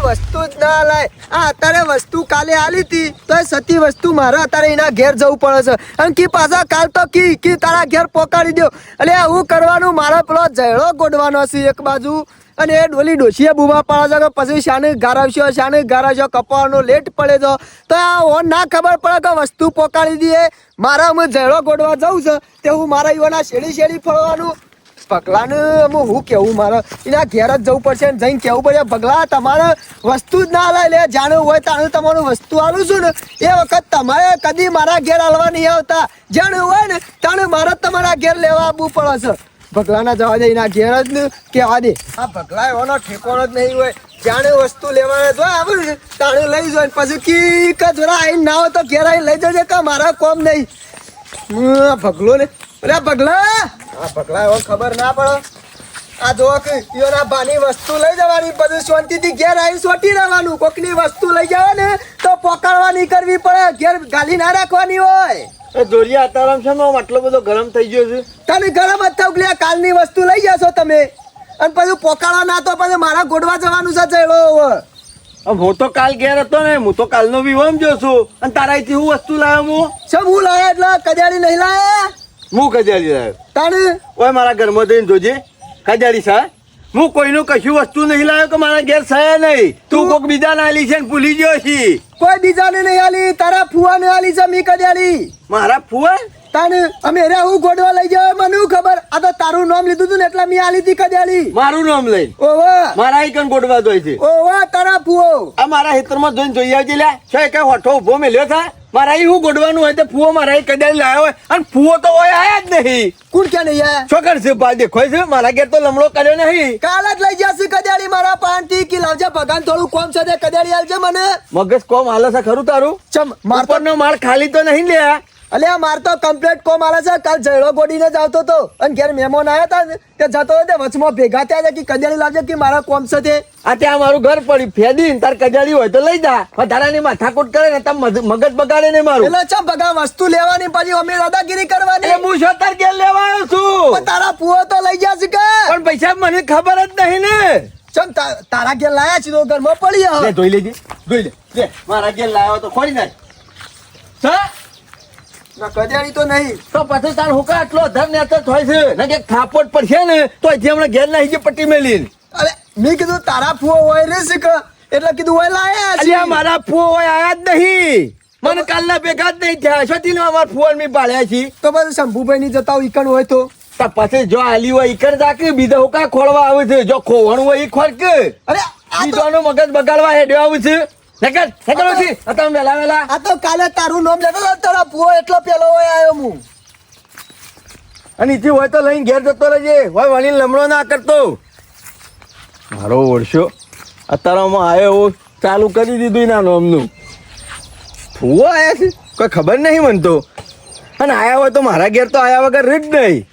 વસ્તુ જ ના લાય. આ અત્યારે વસ્તુ કાલે આલી હતી તો સતી વસ્તુ મારે અત્યારે એના ઘેર જવું પડે છે. અને કી પાછા કાલ તો કી તારા ઘેર પોકાડી દો. એટલે હું કરવાનું મારે પેલો જયડો ગોડવાનો છે એક બાજુ, અને એ ડોલી ડોશીએ બૂમા પાડે છે કે પછી શાને ગારાવશો કપાવાનો લેટ પડે છે. તો આ ઓન ના ખબર પડે કે વસ્તુ પોકાડી દઈએ. મારા અમે જયડો ગોડવા જવું છે તે હું મારા યુવાના શેડી ફરવાનું. પગલાને હું કેવું મારે એના ઘેર જ જવું પડશે ને જઈને કેવું પડશે પગલા તમારે વસ્તુ જ ના લાય લે. જાણવું હોય તાણે તમારું વસ્તુ આલું છું ને એ વખત તમારે કદી મારા ઘેર આલવા નહીં આવતા. જાણવું હોય ને તાણે મારે તમારા ઘેર લેવા આવવું પડે છે. પગલાના જવા દે એના ઘેર જ ને કહેવા દે. આ પગલા એવાનો ઠેકોનો જ નહીં હોય. જાણે વસ્તુ લેવાના જો આવે ને તાણે લઈ જાય પછી કી કે જરા આવીને ના હોય તો ઘેર આવીને લઈ જજે કે મારા કોમ નહીં. પગલો ને અરે પગલા આ પગલા એવો ખબર ના પડે. આ જો કે ઈયોના બાની વસ્તુ લઈ જવાની પછી શાંતિથી ઘેર આવીને સોટી રહેવાનું. કોકની વસ્તુ લઈ જવા ને તો પકડવા નહીં કરવી પડે. ઘેર ગાલી ના રાખવાની હોય. દોરિયા અત્યારે છે ને આટલો બધો ગરમ થઈ ગયો છે. તમે ગરમ જ થાવ કે કાલની વસ્તુ લઈ જશો તમે અને પછી પોકાળવા ના તો પછી મારા ગોડવા જવાનું છે ચેડો. હું તો કાલ ઘેર હતો ને, હું તો કાલનો વિવમ જો છું. અને તારાથી હું વસ્તુ લાવ્યો હું સબ હું લાયા એટલે કજાડી નહીં લાયા. હું કજાડી લાવ્યો તાને ઓય મારા ઘરમાં જઈને જોજે કજાડી સા. હું કોઈનું કશું વસ્તુ નહીં લાવ્યો કે મારા ઘેર સયા નહીં. તું કોક બીજા ના આલી છે ને ભૂલી ગયો છી. કોઈ બીજાને નહીં આલી, તારા ફુવાને આલી છે મી કજાડી. મારા ફુવા તાને અમે રે હું ગોડવા લઈ જાવ મને શું ખબર. આ તો તારું નામ લીધું તું ને એટલે મી આલી હતી કજાડી. મારું નામ લઈ ઓવા મારા ઈકન ગોડવા દોય છે. ઓવા તારા ફુવો આ મારા ખેતરમાં જોઈને જોઈ આવજે લ્યા. છે કઈ હોઠો ઉભો મેલ્યો થા. મારા હું ગોડવાનું હોય તો ફુવો મારા કજાડી લાવ્યો હોય અને ફુવો તો હોય આયા જ નહીં. કોણ કે નહીં આયા? છોકર છે પા દેખોય છે મારા ઘેર તો લમડો કર્યો નહીં. કાલ જ લઈ જશે કજાડી મારા પાનથી કે લાવજે ભગવાન થોડું કોમ છે તે કજાડી આલજે મને. મગજ કોમ હાલે છે ખરું તારું? ચમ મારતો ઉપરનો માળ ખાલી તો નહીં લ્યા. અલે આ માર તો કમ્પ્લીટ કોમ આલે છે. કાલ જયડો ગોડીને જ આવતો તો અને ઘેર મહેમાન આવ્યા હતા ને તે જતો તે વચમાં ભેગા થયા છે કે કજાડી લાવજે કે મારા કોમ છે તે. આ ત્યાં મારું ઘર પડી ફેદી તાર કજાડી હોય તો લઈ જા. વધારાની માથાકૂટ કરે ને તમ મગજ બગાડે ને મારું. એટલે ચમ ભગા વસ્તુ લેવાની પછી અમે દાદાગીરી કરવાની. એ હું તાર ઘેર લેવા આવ્યો છું. પણ તારા પુઓ તો લઈ જશે કે પણ પૈસા મને ખબર જ નહીં ને. ચમ તારા ઘેર લાયા છે તો ઘરમાં પડી લે ધોઈ લેજે ધોઈ લે. મારા ઘેર લાવ્યો તો ખોડી નાખ. ના કજાડી તો નહીં તો પછી તાર હુકા આટલો ધર ને તો થાય છે ને કે થાપોટ પડશે ને તો જે હમણાં ઘેર નાખી છે પટ્ટી મેલી. અરે મેં કીધું તારા ફુઓ હોય રે છે કે એટલે કીધું હોય લાયા છે. અલ્યા મારા ફુઓ હોય આયા જ નહીં. મને કાલના ભેગા જ નહીં થયા. શોધી અમારા ફુવાન મેં પાડ્યા છીએ. તો પછી શંભુભાઈ ની જતા ઈકણ હોય તો પછી જો આલી હોય ઈકણ રાખે બીજા હુકા ખોળવા આવે છે. જો ખોવણ હોય ઈ ખોરક. અરે બીજાનો મગજ બગાડવા હેડ્યો આવું છે. આ તો કાલે તારું નામ લેતો તારા પુઓ એટલો પેલો હોય આવ્યો હું. અને ઈથી હોય તો લઈને ઘેર જતો રહેજે. હોય વળીને લમડો ના કરતો. મારો ઓળશો અત્યારમાં આવ્યો ચાલુ કરી દીધું એના નામનું. ફુવો આયા છે કોઈ ખબર નહીં મને તો. અને આયા હોય તો મારા ઘેર તો આયા વગર રીત નહીં.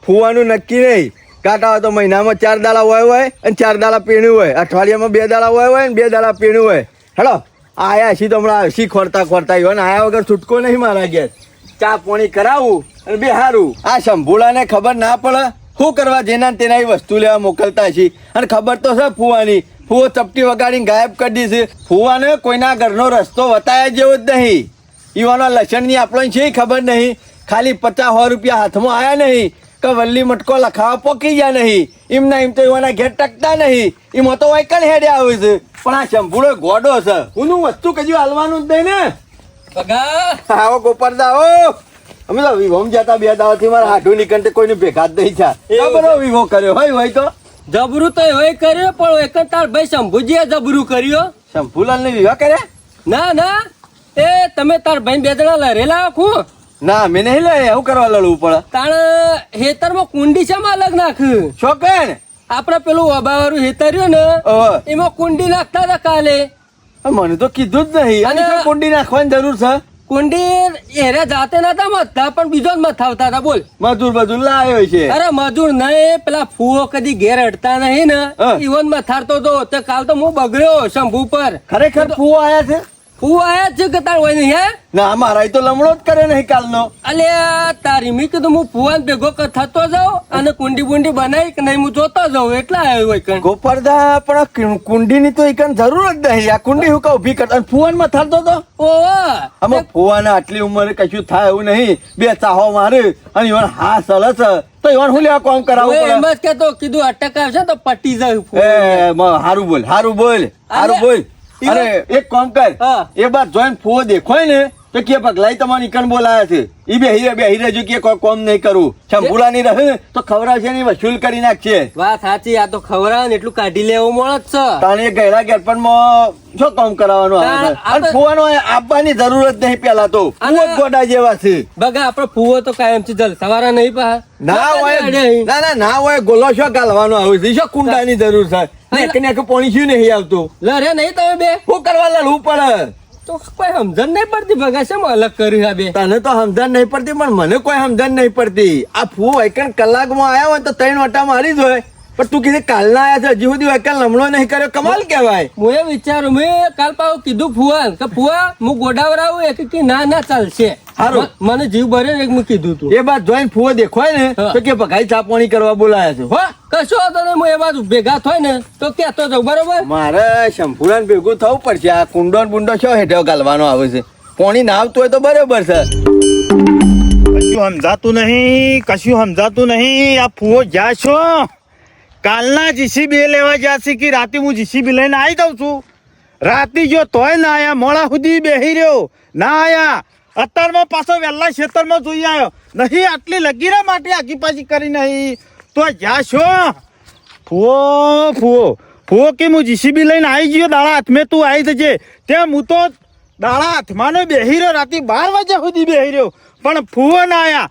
ફુવાનું નક્કી નહીં. કાંટા હોય તો મહિનામાં 4 દાડા હોય અને 4 દાડા પીણું હોય. અઠવાડિયામાં 2 દાડા હોય ને 2 દાડા પીણું હોય. હેલો આયા છી તો હમણાં શી ખોરતા હોય ને આયા વગર છૂટકો નહીં મારા ઘેર. ચા પાણી કરાવું અને બે હારું. આ શંભુલાને ખબર ના પડે શું કરવા જેના તેના વસ્તુ લેવા મોકલતા છે. અને ખબર તો છે ફુવાની. ફુવો ચપટી વગાડીને ગાયબ કરી દીધી. ફુવાને કોઈના ઘરનો રસ્તો વતાયા જેવો જ નહીં. ઈવાનો લસણની આપણને છે ખબર નહીં. ખાલી 50-100 રૂપિયા હાથમાં આવ્યા નહીં કે વલ્લી મટકો લખાવા પોકી ગયા નહીં. એમના એમ તો એવાના ઘેર ટકતા નહીં. એમાં તો વાયકલ હેડે આવે છે. પણ આ શંભુડો ગોડો છે. હું વસ્તુ કજુ હાલવાનું જ નહીં ને. આવો ગોપાલદા આવો. અમે તો વિવોમ જતા 2 દાડાથી મારા હાડું નીકળતે કોઈને ભેગા જ નહીં થયા. બધો વિવો કર્યો હોય તો જબરું તો હોય કર્યો પણ એક તાર ભાઈ શંભુજીએ જબરું કર્યો. શંભુલાલ ને વિવાહ કર્યા? ના એ તમે તાર ભાઈ 2 જણા લડેલા આખું. ના મેં નહીં લે એવું કરવા લડવું પડે. તાણ હેતરમાં કુંડી છે અલગ નાખ. શોકન આપડે પેલું વાળું હેતર રહ્યું ને એમાં કુંડી નાખતા હતા કાલે. મને તો કીધું જ નહીં. અને કુંડી નાખવાની જરૂર છે? કુંડી એરે જાતે નતા મથતા પણ બીજો જ મથાવતા હતા. બોલ મજૂર લાવ્યો છે. અરે મજૂર નહીં પેલા ફૂવો કદી ઘેર અડતા નહીં ને ઈવન મથારતો તો કાલ તો હું બગડ્યો શંભુ પર. ખરેખર ફૂવો આયા છે? ફૂ આયા છે કે તાર હોય નહીં હે ના મારા તો લમણો જ કરે નહીં કાલનો. અલે તારી મેં કીધું હું ફુવાન ભેગો થતો જાઉં અને કુંડી બુંડી બનાવી કે નહીં હું જોતો જાઉં એટલા આવ્યો હોય કણ. ગોપાળદા પણ કુંડીની તો એકન જરૂર જ નહીં. આ કુંડી હું કહું ઉભી કરતા ફુવાનમાં થાતો તો ઓવા આમાં ફુવાને આટલી ઉંમરે કશું થાય એવું નહીં. બે ચાહો મારે અને ઈવન હા સલસ તો ઈવન હું લેવા કામ કરાવવું હું એમ પડે. જ કહેતો કીધું અટક આવશે તો પટી જાય એ ફુવા. હારું બોલ હારું બોલ હારું બોલ. અરે એક કામ કર હા. એ બાદ જોઈને ફુવો દેખોય ને તો કે પગલાઈ તમારી ઈકન બોલાયા છે. ઈ બેહી રહેજો કે કોઈ કામ નહીં કરું. શંભુલા ની રહે તો ખવડાવશે ને વસૂલ કરી નાખશે. વાત સાચી આ તો ખવડાવે ને એટલું કાઢી લે એવું મળે જ છે. તાણે ગયડા ગેરપણમાં શું કામ કરાવવાનું આવે છે? અને ફુવાનો આપવાની જરૂર જ નહીં. પેલા તો ફુવો જ ગોડા જેવા છે. બગા આપડે ફુવો તો કાયમ થી જલ સવારે નહીં પા ના હોય ના હોય ગોલો શું ગાલવાનો આવે છે? શું કુંડાની જરૂર છે? ને પાણી શું નહીં આવતું? લરે નહીં તમે બે શું કરવા લડવું પડે? તો કોઈ સમજણ નહીં પડતી બગા શેમ અલગ કર્યું આ બે. તને તો સમજણ નહીં પડતી પણ મને કોઈ સમજણ નહીં પડતી. આ ફૂ એકણ કલાકમાં આયા હોય તો 3 વટા મારી જ હોય. પણ તું કીધું કાલના આયા છે હજી સુધી એકણ લમણો નહીં કર્યો. કમાલ કહેવાય. હું એ વિચારું મેં કાલ પાછું કીધું ફુવાન કે ફુવા હું ગોડાવરાવું એક કે ના ચાલશે. હારું. મને જીવ ભરે ને એક મેં કીધું તું એ બાદ જોઈને ફૂવો દેખવાય ને હા. તો કે ભગાઈ ચાપણી કરવા બોલાયા છો. હો કશો હતો ને હું એ બાજુ ભેગા થાય ને તો કહેતો જાઉં બરોબર. મારે શંભુરાન ભેગું થવું પડશે. આ કુંડો ને બુંડો શું હેઠળ ગાલવાનો આવે છે? પાણી ના આવતું હોય તો બરોબર છે. કશું સમજાતું નહીં કશું સમજાતું નહીં. આ ફુવો જ્યાં છો કાલના જીસીબી લેવા જ્યાં કે રાતે હું જીસીબી લઈને આવી દઉં છું. રાતે જો તોય ના આયા મોડા સુધી બેહી રહ્યો ના આયા. અત્યારમાં પાછો વહેલા ખેતરમાં જોઈ આવ્યો નહીં. આટલી લગીરા માટે આગી પાછી કરી નહીં તો જ્યાં છો ફુવો ફુવો ફુવો કે હું જીસીબી લઈને આવી ગયો દાડા હાથમાં તું આવી જજે. ત્યાં હું તો દાડા હાથમાં બેહી રહ્યો રાતે 12 વાગ્યા સુધી બેહી રહ્યો પણ ફુવો ના આયા.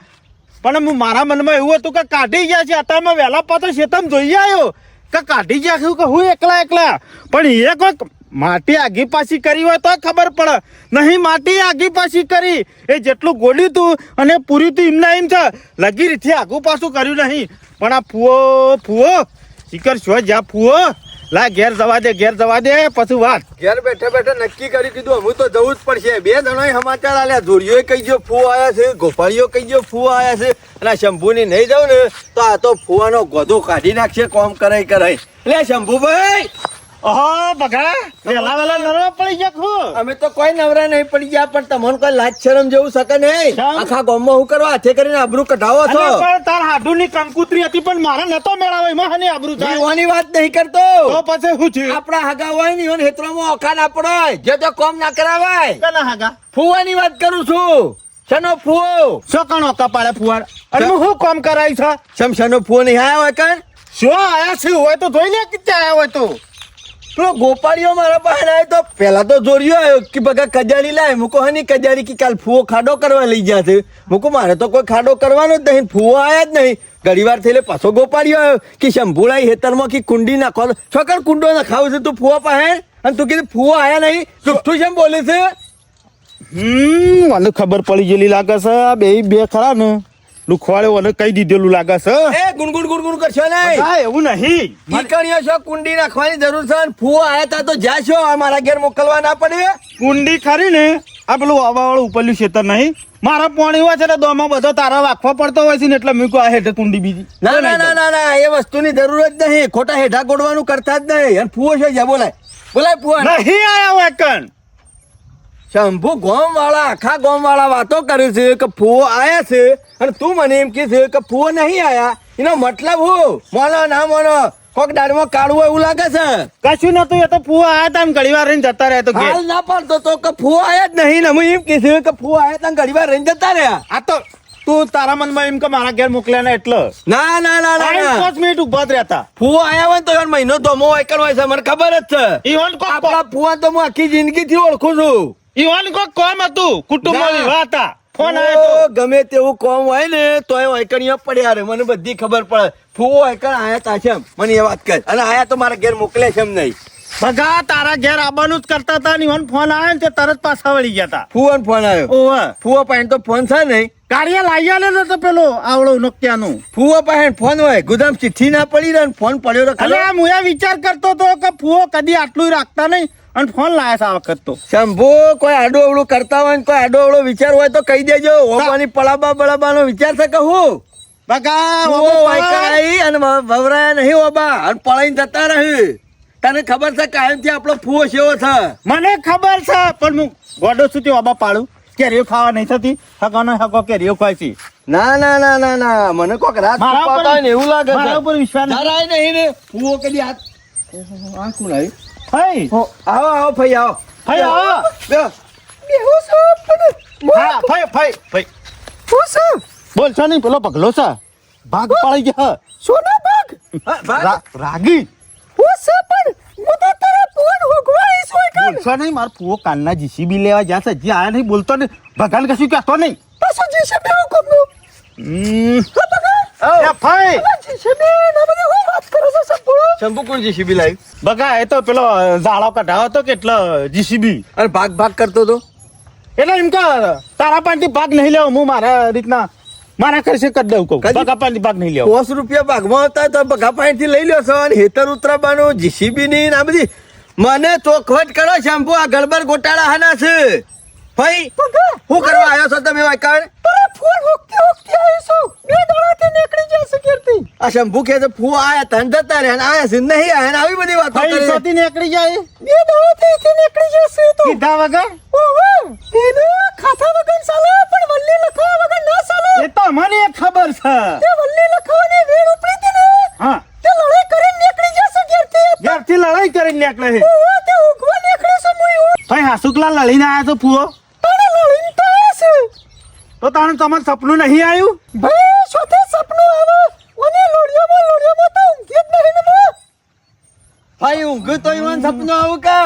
પણ હું મારા મનમાં એવું હતું કે કાઢી ગયા છે. અત્યારમાં વહેલા પાછો શેતમ જોઈ આવ્યો કે કાઢી ગયા છું કે હું એકલા પણ એ કોઈક માટી આગી પાછી કરી હોય તો ખબર પડે. નહીં માટી આગી પાછી કરી એ જેટલું ગોળ્યું તું અને પૂર્યું તું એમના એમ છે લગી રીતથી આગું પાછું કર્યું નહીં. પણ આ ફુવો શિખર છો જ્યાં ફુવો લા ઘેર જવા દે પછી વાત. ઘેર બેઠા બેઠા નક્કી કરી કીધું હું તો જવું જ પડશે. 2 જણાએ સમાચાર આલ્યા. જોડીઓ કહી ગયો ફૂ આયા છે, ગોપાળીઓ કહી ગયો ફૂ આયા છે અને શંભુની નહીં જાવ ને તો આ તો ફુવાનો ગોધો કાઢી નાખશે. કોમ કરાય એટલે શંભુભાઈ ઓહો બગા વેલા નરવા પડી ગયા. અમે તો કોઈ નવરા નહીં પડી ગયા પણ તમને કોઈ લાજ શરમ જેવું શકે નહીં. શરમ? આખા ગામમાં હું કરવા હાથે કરીને આબરૂ કઢાવો છો? પણ તાર હાડુની કંકુતરી હતી પણ મારે નતો મેળાવે એમાં હની આબરૂ થાય. જીવવાની વાત નહીં કરતો. તો પછી શું થયું? આપણા હગા હોય ને ઈવન હેતરોમાં ઓખા ના પડે. જે તો કોમ ના કરાવાય. કના હાગા ફુવાની વાત કરું છું. શનો ફુવો? શું કણો કપાળે ફુવાર અને હું શું કામ કરાય છે? શમશાનો ફુવો નહીં આયા હોય કણ? શું આયા છે હોય તો જોઈ લે કે આયા હોય તો. પેલો ગોપાળીઓ મારા પાસે આવ્યો તો પેલા તો જોડ્યો આવ્યો કે બગા કજારી લાય. મૂકો હની કજારી કે કાલ ફુવો ખાડો કરવા લઈ ગયા છે. મૂકો મારે તો કોઈ ખાડો કરવાનો જ નહીં. ફુવો આયા જ નહીં. ઘણી વાર થયેલે પાછો ગોપાળીઓ આવ્યો કે શંભુલાઈ હેતરમાં કે કુંડી નાખો. છોકર કુંડો નખાવું છે તું ફુવા પાસે અને તું કીધું ફુવો આયા નહીં. તું કેમ બોલે છે? મને ખબર પડી ગયેલી લાગે છે. બે ખરા ને લુખવાડે મને કહી દીધેલું લાગે છે. એ ગુણગુણ કરશો નહીં. હા એવું નહીં. નીકળ્યો છો કુંડી નાખવાની જરૂર છે અને ફુવો આયા તા તો જા છો. મારા ઘેર મોકલવા ના પડે. કુંડી ખરી ને આ પેલું વાવાવાળું ઉપરલું ખેતર નહીં મારા પાણી હોય છે ને દોમાં બધો તારા રાખવા પડતો હોય છે ને એટલે મૂકો આ હેઠે કુંડી બીજી. ના એ વસ્તુની જરૂર જ નહીં. ખોટા હેઠા ગોડવાનું કરતા જ નહીં. અને ફુવો છે જા બોલાય ફુવા નહીં આયા હોય કણ. શંભુ ગોમ વાળા આખા ગોમ વાળા વાતો કરે છે કે ફુવો આયા છે અને તું મને એમ કે છે કે ફુવો નહીં આયા. એનો મતલબ હું મોનો ના મોનો કોક દાડમાં કાઢવું હોય એવું લાગે છે. કશું નતું એ તો ફુવા આયા તા ને ઘડી વાર રહીને જતા રહ્યા તો ઘેર. હાલ ના પાડતો તો કે ફુવો આયા જ નહીં. ને હું એમ કે છે કે ફુવો આયા તા ઘડી વાર રહીને જતા રહ્યા. આ તો તું તારા મનમાં એમ કે મારા ઘેર મોકલ્યા ને એટલે ના 5 મિનિટ ઉભા જ રહેતા. ફુવો આયા હોય તો યાર મહિનો ધોમો હોય છે મને ખબર જ છે. ઈવન કોક આપણા ફુવા તો હું આખી જિંદગી થી ઓળખું છું. ઈવન કોક કોમ હતું કુટુંબમાં ના. વિવાહ હતા. ફોન આવ્યો ફુવો ગમે તેવું કોમ હોય ને તોય વાયકણીઓ પડ્યા રે. મને બધી ખબર પડે. ફુવો વાયકણ આયા તા છે એમ. મને એ વાત કર. અને આયા તો મારા ઘેર મોકલે છે એમ નહીં. બગા તારા ઘેર આવવાનું જ કરતા હતા ને ઈવન ફોન આવ્યો ને તે તરત પાછા વળી ગયા હતા. ફુવાનો ફોન આવ્યો. ઓવે ફુવો પાસે તો ફોન છે નહીં. કાર્ય લાવ્યા ને તો પેલો આવડો નોકિયાનું. ફુવો પાસે ફોન હોય. ગુદામ ચિઠ્ઠી ના પડી રહે ને ફોન પડ્યો તો અલે ખરો. હું એ વિચાર કરતો હતો કે ફુવો કદી આટલું રાખતા નહીં અને ફોન લાયા છે આ વખત તો. શંભુ કોઈ આડો અવળું કરતા હોય ને કોઈ આડો અવળો વિચાર હોય તો કહી દેજો. ઓબાની પડાબા બળાબાનો વિચાર છે કહું બકા ઓ વાયકાઈ અને વવરાયા નહીં ઓબા અને પળાઈને જતા રહે. તને ખબર છે કાયમથી આપણો ફૂવો સેવો છે. મને ખબર છે પણ હું ગોડો છું તે ઓબા પાડું કેરીઓ ખાવા નહીં થતી હગોનો હગો કેરીઓ ખાય છે. ના ના ના ના ના મને કોક રાત મારા ઉપર- પાતા હોય ને એવું લાગે મારા છે. ઉપર વિશ્વાસ નથી. જરાય નહીં ને ફૂવો કદી હાથ આ કોણ આવ્યું? ફઈ આવો આવો ફઈ આવો. ફઈ આવો. બેહો. બેહું છું પણ હા ફઈ ફઈ ફઈ હું છું બોલ છો નહીં પેલો પગલો છે ભાગ પાડી ગયા સોના બાગ હા, ભાગ. રાગી હું છું પણ હું તો તારા ફોન હોગવાઈશ હોય કાન બોલશો નહીં મારો ફુવો કાનના જીસીબી લેવા જ્યાં છે જે આયા નહીં બોલતો ને ભગવાન કશું કહેતો નહીં. પાછો જીશે બેહું કમનું હા બગા એ ફઈ જીશે બે ના બધે હું વાત કરો છો સંપૂર્ણ શંભુ કોણ જીસીબી લાવ્યું? બગા એ તો પેલો ઝાડો કઢાવો તો કેટલો જીસીબી અને ભાગ ભાગ કરતો તો એટલે એમ કે તારા પાસેથી ભાગ નહીં લેવો હું મારા રીતના મારા ખર્ચે કરી દઉં કહું કદી- બગા પાસેથી ભાગ નહીં લેવો. 100 રૂપિયા ભાગમાં હતા તો બગા પાસેથી લઈ લ્યો છો અને હેતર ઉતરાબાનું જીસીબી ની ને આ બધી મને ચોખવટ કરો. શંભુ આ ગડબડ ગોટાળા હાના છે ભાઈ. શું કરવા આવ્યો છો તમે વાયકાણ? તારા ફોન હોકતી હોકતી આવી છું બે દોડાથી નીકળી જશે કેરતી આ શંભુ કે છે ફૂ આયા તન જતા રહ્યા ને આયા છે નહીં આયા ને આવી બધી વાતો ફઈ કરે. સોથી નીકળી જાય બે દોડાથી નીકળી જશે તો કીધા વગર ઓહો એને ખાતા વગર ચાલે પણ વલ્લી લખાવા વગર ના ચાલે એ તો મને ખબર છે. તે વલ્લી લખાવાની વેણ ઉપડી હતી ને હા તે લડાઈ કરીને નીકળી જશે કેરતી ઘરથી લડાઈ કરીને નીકળે છે. ઓહો તે ઉગવા નીકળે છે મોય ભાઈ હાસુકલા લડીને આયા તો ફુઓ તારે લડીને તો આવે છે તો તારે તમારું સપનું નહીં આવ્યું? ભાઈ શોધે સપનું આવે ઓને લોડિયામાં તો ઊંઘી જ નહીં ને મો ભાઈ ઊંઘ તો ઈવન સપનું આવું કે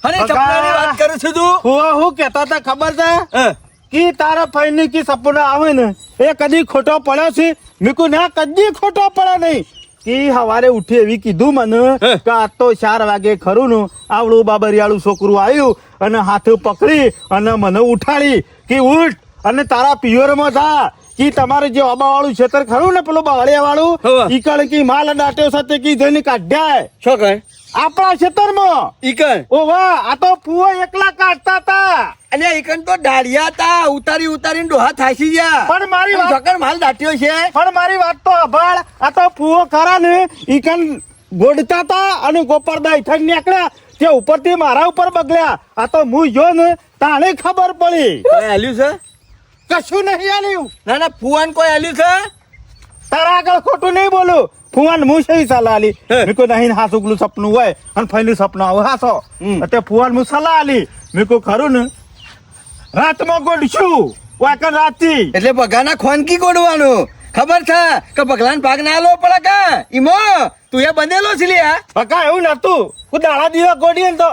અને બગા. સપનાની વાત કરું છું તું? ફુઓ હું કહેતા હતા ખબર છે હા. કે તારા ફઈની કે સપનું આવે ને એ કદી ખોટો પડ્યો છે? મીકુ ના કદી ખોટો પડે નહીં. કે સવારે ઉઠી એવી કીધું મને કે આ તો 4 વાગે ખરું ને આવડું બાબરિયાળું છોકરું આવ્યું અને હાથ પકડી અને મને ઉઠાડી કે ઉઠ અને તારા પિયરમાં જા કે તમારે જે અબાવાળું ખેતર ખરું ને પેલું બાવળિયા હોવે. વાળું ઈ કણ કે માલ દાટ્યો સાથે કી જઈને કાઢ્યા શું કહે? આપણા ખેતરમાં. ઈકણ ઓ વાહ આ તો ફુઓ એકલા કાઢતા હતા. અને ઈકણ તો ડાળિયા તા ઉતારીને ડોહા થાસી ગયા. પણ મારી વાત છોકર માલ દાટ્યો છે. પણ મારી વાત તો અભાળ આ તો ફુઓ ખરા ને ઈ કન ગોડતા હતા અને ગોપાળદા ઈઠણ નીકળ્યા તે ઉપરથી મારા ઉપર બગડ્યા. આ તો હું જો ને તાણે ખબર પડી કોઈ આલ્યું છે? કશું નહીં આલ્યું. ના ના ફુવાન કોઈ આલ્યું છે? તારા આગળ ખોટું નહીં બોલું. ફુવાન હું સહી સલાહ આલી હે. મેં કોઈ નહીં હાસુકલું સપનું હોય અને ફઈનું સપનું આવું હાસો તે ફુવાન હું સલાહ આલી મેં કોઈ ખરું ને રાતમાં ગોડશું વાકન રાતથી એટલે બગાના ખોનકી ગોડવાનું ખબર છે કે બગલાન ભાગ ના લો પડે કે ઈમો તું એ બંધેલો છે લ્યા. પકા એવું નતું હું દાડા દીવા ગોડીએ ને તો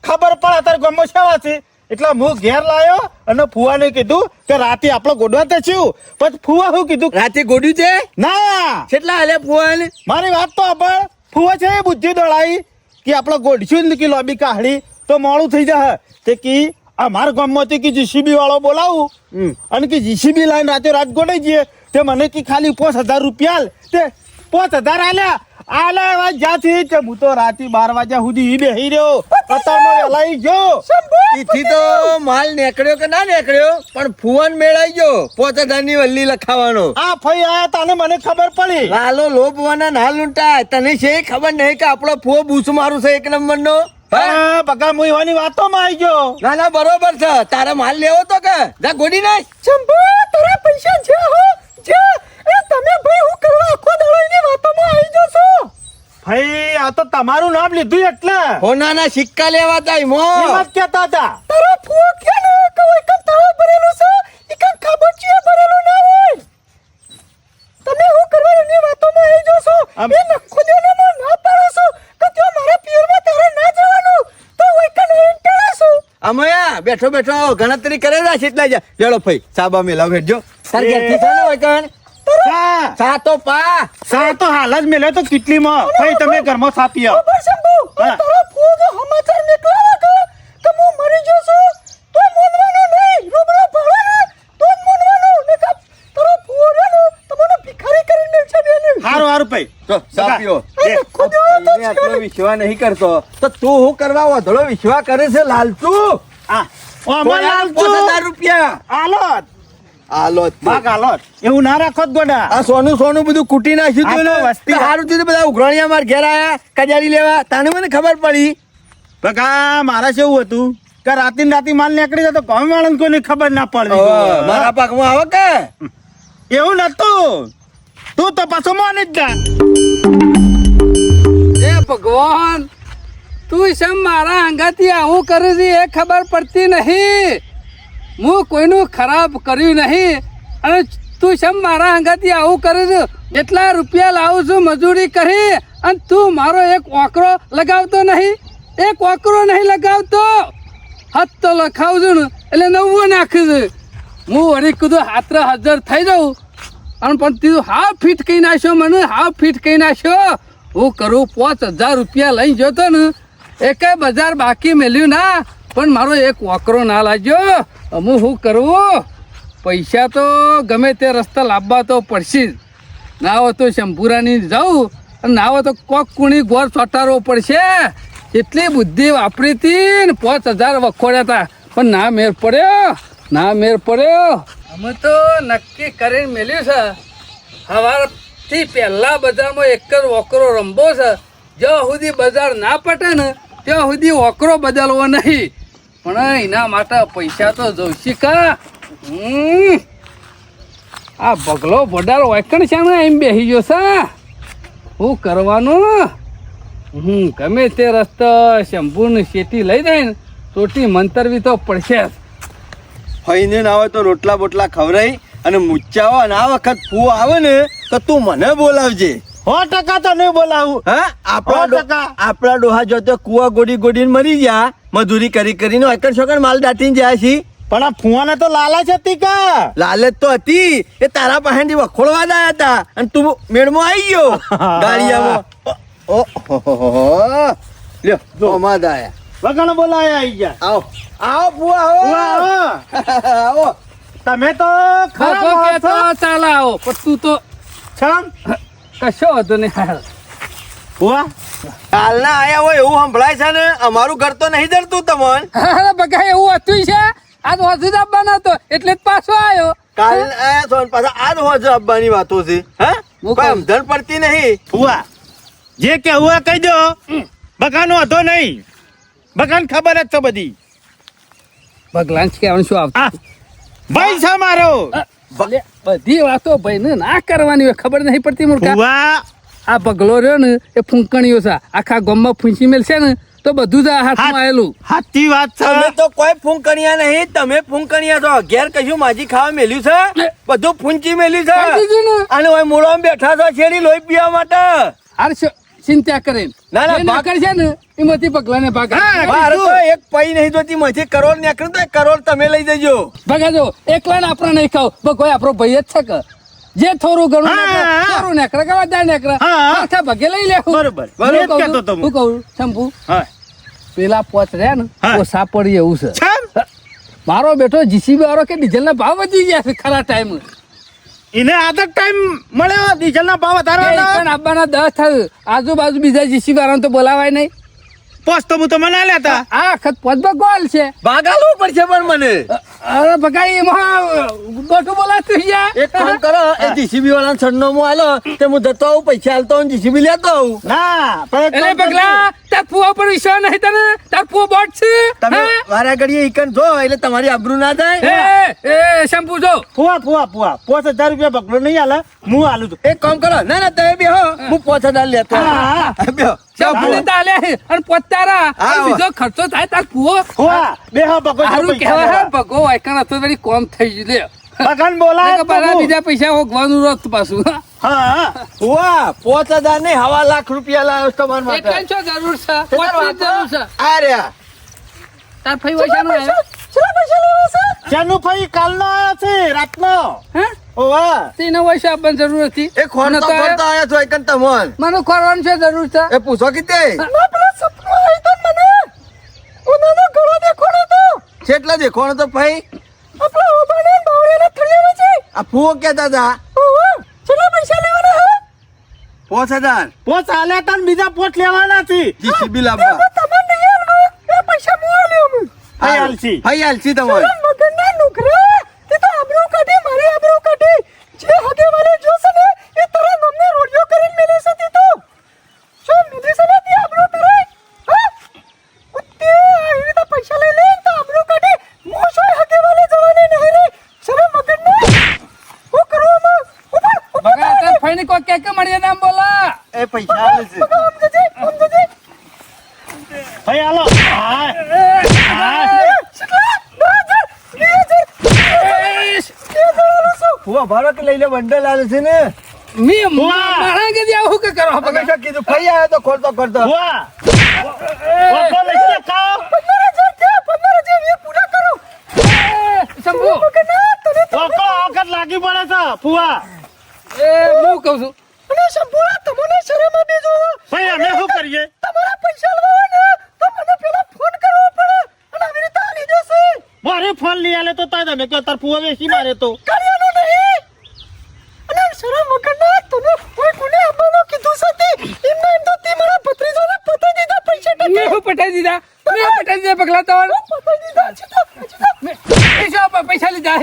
ખબર પડે તારે ગમો સેવા છે એટલે હું ઘેર લાયો અને ફુવાને કીધું કે રાતે આપણે ગોડવા તો છું પછી ફુવા શું કીધું રાતે ગોડ્યું છે? ના કેટલા હાલે ફુવાન? મારી વાત તો પણ ફુવા છે એ બુદ્ધિ દોડાઈ કે આપણે ગોડશું ને કે લોબી કાઢી તો મોડું થઈ જાય તે કી અમારા ગામમાંથી કે જીસીબી વાળો બોલાવું અને કે જીસીબી લાઈન રાતે રાત ગોડાઈ જઈએ તે મને કે ખાલી 5000 રૂપિયા આલ તે 5000 આલ્યા આલા જ્યાંથી તે હું તો રાતે 12 વાગ્યા સુધી ઈ બેહી રહ્યો અત્યારમાં વેલા ઈ ગયો ઈથી તો માલ નીકળ્યો કે ના નીકળ્યો પણ ફુવાન મેળાઈ ગયો 5000 ની વલ્લી લખાવાનો. આ ફઈ આયા તાને મને ખબર પડી લાલો લોભવાના ના લૂંટા તને છે ખબર નહીં કે આપણો ફુવો બૂસ મારું છે 1 નંબર નો. હા બગા હું એવાની વાતોમાં આવી ગયો ના ના બરોબર છે તારે માલ લેવો તો કે જા ગોડી નાખ. ચંપો તારા પૈસા છે હો છે એ તમે ભાઈ હું કરવા આખો દાડાની વાતોમાં આવી જશો ભાઈ આ તો તમારું નામ લીધું એટલે હોનાના સિક્કા લેવા જાય મો. એમ જ કહેતા હતા તારો ફૂ કે ને કે કોઈ કન તાળો ભરેલો છે ઈ કન ખાબોચીએ ભરેલો ના હોય તમે હું કરવા એની વાતોમાં આવી જશો આમ- એ નખો દેને માં ના પાડો છો કે જો મારા પિયરમાં તારે ના જવાનું તો કોઈ કન એન્ટરે છો અમયા બેઠો બેઠો ગણતરી કરે રા કેટલા જા લેડો ફઈ સાબા મેલા ભેટજો તાર ઘેરથી છે ને વૈકણ સા સા તો પા સા તો હાલ જ મેલ્યો તો કેટલીમાં ભાઈ તમે ઘરમાં સાપી આવો ખબર શંભુ હા. તારો ફૂ જો સમાચાર નીકળ્યા કે હું મરી ગયો છું તો મોનવાનો નહીં રૂબરૂ ભળો ને તો જ મોનવાનો ને કે તારો ફૂ રે ને તમને ભિખારી કરીને છે બેને હારું હારું ભાઈ તો સા પીઓ. ભાઈને આટલો વિશ્વાસ નહીં કરતો તો તું હું કરવા વધળો વિશ્વાસ કરે છે લાલચુ? આ ઓમાં લાલચુ 5000 રૂપિયા આલોત આલો જ તે. ભાગ આલોત એવું ના રાખો જ ગોડા. આ સોનું બધું કૂટી નાખ્યું આ તું તો ને વસ્તી. સારું થયું બધા ઉઘરાણીયા માર ઘેર આયા કજારી લેવા તાને મને ખબર પડી. બકા મારા કેવું હતું કે રાતી માલ નીકળી જાય તો ગામ વાળાને કોઈને ખબર ના હવે પડે. મારા પાકમાં આવે કે એવું નતું. તું તો પાછો માની જ જા. એ ભગવાન તું શેમ મારા અંગાથી આવું કરે છે એ ખબર પડતી નહીં. હું કોઈનું ખરાબ કર્યું નહીં અને તું શેમ મારા અંગાથી આવું કરે છે. એટલા રૂપિયા લાવું છું મજૂરી કરી અને તું મારો એક ઓકરો લગાવતો નહીં. એક ઓકરો નહીં લગાવતો. હાથ તો લખાવું છું ને એટલે 90 નાખું છું. હું વળી કીધું હાથરે હાજર થઈ જાઉં અને પણ તું હાવ ફીટ કહી નાખ્યો મને. હાવ ફીટ કહી નાખ્યો. હું કરું 5000 રૂપિયા લઈ જતો ને એકે બજાર બાકી મેલ્યું ના પણ મારો એક વકરો ના લાગ્યો. હું શું કરવું? પૈસા તો ગમે તે રસ્તા લાવવા તો પડશે જ. ના હોય તો શંભુરાની જાઉં અને ના હોય તો કોક કુણી ગોળ ચોટાડવો પડશે. એટલી બુદ્ધિ વાપરી હતી ને 5000 વખોડ્યા હતા પણ ના મેર પડ્યો. ના મેર પડ્યો. અમે તો નક્કી કરીને મેલ્યું છે સવારથી પહેલા બજારમાં એક જ વકરો રમવો છે. જ્યાં સુધી બજાર ના પટે ને ત્યાં સુધી વકરો બદલવો નહીં. પણ એના માટે પૈસા તો જોઈશે કા. આ બગલો વડારો વાયકણ છે ને એમ બેસી ગયો છે. શું કરવાનું? ગમે તે રસ્તા શંભુની શેતી લઈ જાય ને તોટી મંતરવી તો પડશે જ. ફઈને ના હોય તો રોટલા બોટલા ખવડાઈ અને મુચ્ચાવો અને આ વખત ફૂ આવે ને તો તું મને બોલાવજે. 100% તો નહીં બોલાવું. હા આપણા 100%. આપણા ડોહા જોતે કુવા ગોડીને મરી ગયા મજૂરી કરીને એકણ છોકર માલ દાટીને જાય છે. પણ આ ફુવાને તો લાલચ હતી કા. લાલચ તો હતી એ તારા પાસેથી વખોળવા જ આયા હતા અને તું મેળમાં આવી ગયો ગાડિયામાં. લ્યો જો અમાદ આયા. વગણ બોલાયા આઈ ગયા. આવો આવો ફુવા આવો આવો. આવો. તમે તો ખરા ખોખો કહેતો માણસો. ચાલ આવો પણ તું તો છમ કશો હતો ને હાલ. ફુવા કાલના આયા હોય એવું સંભળાય છે ને અમારું ઘર તો નહીં જડતું તમને. અરે બગા એવું હતું છે. આજ હજુ જ આપવાનો હતો એટલે જ પાછો આવ્યો. કાલ આયા છો ને પાછા આજ હોજ આપવાની વાતો છે. હા હું કોઈ કહું. સમજણ પડતી નહીં. ફુવા જે કેવું હોય કહી દો. બગાનો હતો નહીં. બગાન ખબર જ છે બધી. ભગવાન કહેવાનું શું આવતું? આ ભાઈ છે મારો. ભલે બધી વાતો ભાઈને ના કરવાની હોય ખબર નહીં પડતી મૂર્ખા. ફુવા આ પગલો રહ્યો ને એ ફૂંકણીઓ છે. આખા ગામમાં ફૂંચી મેલશે ને તો બધું જ આ હાથમાં આવેલું. સાચી વાત તમે છે. તો કોઈ ફૂંકણિયા નહીં. તમે ફૂંકણિયા છો. ઘેર કશું માજી ખાવા મેલ્યું છે બધું ફૂંચી મેલ્યું કરી છે દીધું ને. અને ઓય મૂળામાં બેઠા છો છેડી લોહી પીવા માટે. હાર ચિંતા કરે ના, જે ભાગ- કરશે ને એમાંથી પગલાને ભાગ હા. મારે તો એક પૈ નહીં જોતી માંથી કરોડ નીકળ્યું તો 1 કરોડ તમે લઈ જજો. ભગાજો એકલા ને આપણે નહીં ખાવ ભગવાન આપણો ભાઈ જ છે કે જે થોડું ઘણું હા, નીકળે, હા. થોડું નીકળે કે વધારે નીકળે હા, હા. આખા ભગે લઈ લેવું. બરોબર. હું એ જ કહું કહેતો છું, તો હું. હું કહું શંભુ હા. પેલા પોચ રહ્યા ને હા. ઓછા પડી એવું છે. છમ મારો બેટો જીસીબી વાળો કે ડીઝલ ના ભાવ વધી ગયા છે ખરા ટાઈમ એને આદત ટાઈમ મળ્યો ડીઝલ ના ભાવ વધારવાનો. આપવાના 10 થયું આજુબાજુ બીજા જીસીબી વાળાને તો બોલાવાય નહીં. પોસ્ટ તો હું તો મના લેતા. આ વખત પોચમાં ગોલ છે. ભાગ આલવું પડશે પણ મને. અરે ભગાઈ એમાં ગોઠું બોલાતું યાર. એક કામ કરો એ જીસીબી વાળા સરનામું આલો તે હું જતો આવું પૈસા આલતો આવું જીસીબી લેતો આવું. ના પણ એક એટલે કામ કરજો. પગલા તાર ફુવા પર વિશ્વાસ નહીં તને. તાર ફુવો બોટ છે. તમે હા? મારા ઘડીએ ઈકન જો એટલે તમારી આબરૂ ના થાય. એ શેમ્પુ જો ફુવા 5000 રૂપિયા બકલો નહીં હાલે હું હાલું છું. એક કામ કરો ના તમે બેહો હું 5000 લેતો આવું. હા. બેહો શેમ્પુ ને તાલે અને પોતારા હા, અને બીજો ખર્ચો થાય તાર ફુવો. ફુવા બેહો બકો સારું કહેવાય હે, ભગો વાયકણ હતો વળી કોમ થઈ ગયું લે. બગન બોલાય નકર પાછા બીજા પૈસા હોગવાનું રત પાછું. હા વાહ 5000 નહીં 1.5 લાખ રૂપિયા લાવ્યો છું તમારા માટે. એટલી શું જરૂર છે? તે તાર પોતાની જરૂર છે. આ રહ્યા. તાર ફઈ વૈસાનું આવ્યો? ચાનું ભાઈ કાલનો આવ્યો છે રાતનો. હે? ઓવા તેને વૈસા આપવાની જરૂર હતી. એ ખોરતો મને તો ખોરતો આયા છો એકન તમોન. મને ખોરવાની છે જરૂર છે. એ પૂછો કીતે કેટલા દેખોણો તો ભાઈ આ ફૂવો કેતા હતા 5000 પોચ આલ્યા તા ને બીજા પોચ લેવાના છે જીસીબી લાવવા તમને નહીં આલવું એ પૈસા હું આલ્યો અમે ભાઈ આલસી ભાઈ હાલસી તમારે મગનના નુકરા તે તો આબરૂ કાઢી મારી આબરૂ કાઢી જે હગે વાલે જોશે ને એ તારા નામને રોડિયો કરીને મેલે છે તે તો શું મેલે છે ને તે આબરૂ તારે હા ઉત્તે આવી તો પૈસા લઈ લે તો આબરૂ કાઢી હું શું હગે વાલે જવાની નહીં રે શરમ મગનના હું કરું અમે ઉપર બગા તાર ફઈને કો કે મળીએ નામ બોલા એ પૈસા આલે છે આમ જજે ભાઈ હાલો ફુવા ભાડો કે લઈ લે બંડલ આલે છે ને મી મારા કે દિયા હું કે કરો તમે બગા શું કીધું ફઈ આવ્યો તો ખોલતો કરતો વાહ ઓકો લઈ ખાઓ 15,000 એ પૂરા કરો શંભુ ઓકો ઓકત લાગી પડે છે ફુવા એ હું કહું છું અને સંપૂર્ણ તમને શરમ આવે જો ભાઈ અમે શું કરીએ તમારા પૈસા લેવા ને તો મને પેલા ફોન કરવો પડે અને આવી રીતે આલી દેશે મારે ફોન લઈ આલે તો તાર તમે તાર ફુવા વેચી મારે તો કર્યાનો નહીં અને શરમ વગરના તને કોઈ કોને આપવાનો કીધું છે એમને એમ તો તે મારા ભત્રીજાને પતાઈ દીધા પૈસા મેં હું પટાઈ દીધા પગલા તો પતાઈ દીધા છે પૈસા લીધા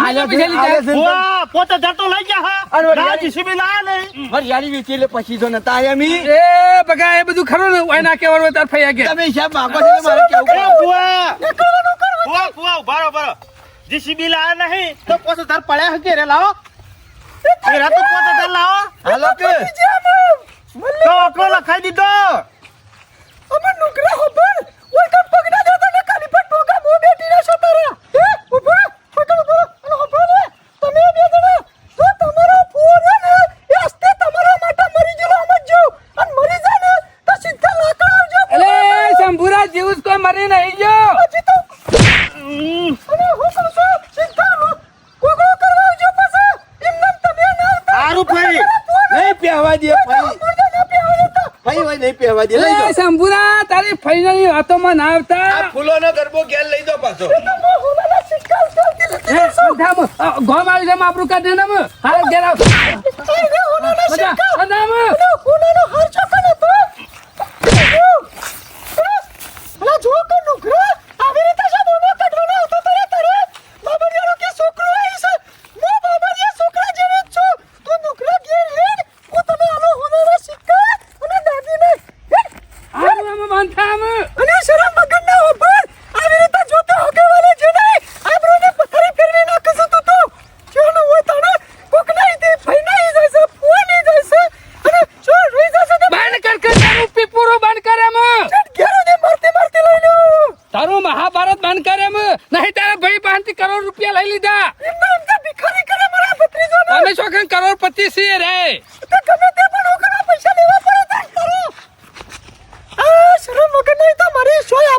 પૈસા લીધા ફુવા પોતે જતો લઈ જા હા અરે ના જીસીબી ના નહીં મારી યારી વેચી એટલે પછી તો નતા આયા મી એ બગા એ બધું ખરું ને ઓય ના કેવાનું તાર ફઈ ગયા તમે હિસાબ માંગો છો તો મારે કેવું એ ફુવા ફુવા ઉભારો ઉભારો જીસીબી લા નહીં તો પોતે તાર પડ્યા હકે રે લાવો એ રાતો પોતે તાર લાવો હાલો કે તો ઓકો લખાઈ દીધો અમે નુકરા હોબર ઓય કમ પગડા દેતો ને કાલી પર ટોકા મો બેઠી રહેશો તારા હે ઉભો પકડ ઉભો અને ઉભો ને તમે બે જણા તો તમારો ફોન ને એ હસ્તે તમારા માટે મરી ગયેલો સમજો અને મરી જાય ને તો સીધા લાકડા આવજો અલે શંભુરા જેવું કોઈ મરી નહીં ગયો પછી તો અને હું કહું છું સીધા કોગો કરવા આવજો પાછા એમને તમે ના આવતા સારું ભાઈ નહીં પહેવા દે ભાઈ મુર્દા ના પે આવે તો ભાઈ હોય નહીં પહેવા દે લઈ અલે જાઓ શંભુરા તારી ફઈની વાતોમાં ના આવતા આ ફૂલોનો ગરબો ઘેર લઈ જાઓ પાછો તમે હોલાના સિક્કા ઉતારતી નથી એ અંધામ ગોમ આવી જાય આપણું કાઢે ને હાલ ઘેર આવ આઈને હોલાના બધા સિક્કા અંધામ અને હોલાનો હાર ચોકન હતો અલા જો કે નુકરા આવી રીતે છે બોબો કાઢવાનો હતો તારે બાબરિયાનો કે છોકરો આવી છે હું બાબરિયા છોકરા જેવો જ છું તું નુકરા ઘેર હેડ હું તને આનો હોલાના સિક્કા અને દાગીને હેડ આમ બંધામ અને શરમ મગનના ઉપર આવી રીતે જોતો હગે વાલે જે નહીં આબરૂને પથારી ફેરવી નાખે છે તું તો જેનો હોય તાણે કોક નહીં તે ફઈ નહીં જાય છે ફુવા નહીં જાય છે અને જો રોઈ જશે તો બંધ કર તારું પીપુરો બંધ કર એમ ઘેરો દે મારતી લઈ લો તારું મહાભારત બંધ કર એમ નહીં તારા ભાઈ પાંચથી કરોડ રૂપિયા લઈ લીધા એમને એમ તો ભિખારી કરે મારા ભત્રીજોને અમે શોખન કરોડપતિ છીએ રે તો ગમે તે પણ ઓકરા પૈસા લેવા પડે તાર કરો આ શરમ વગર નહીં તો મારી સોય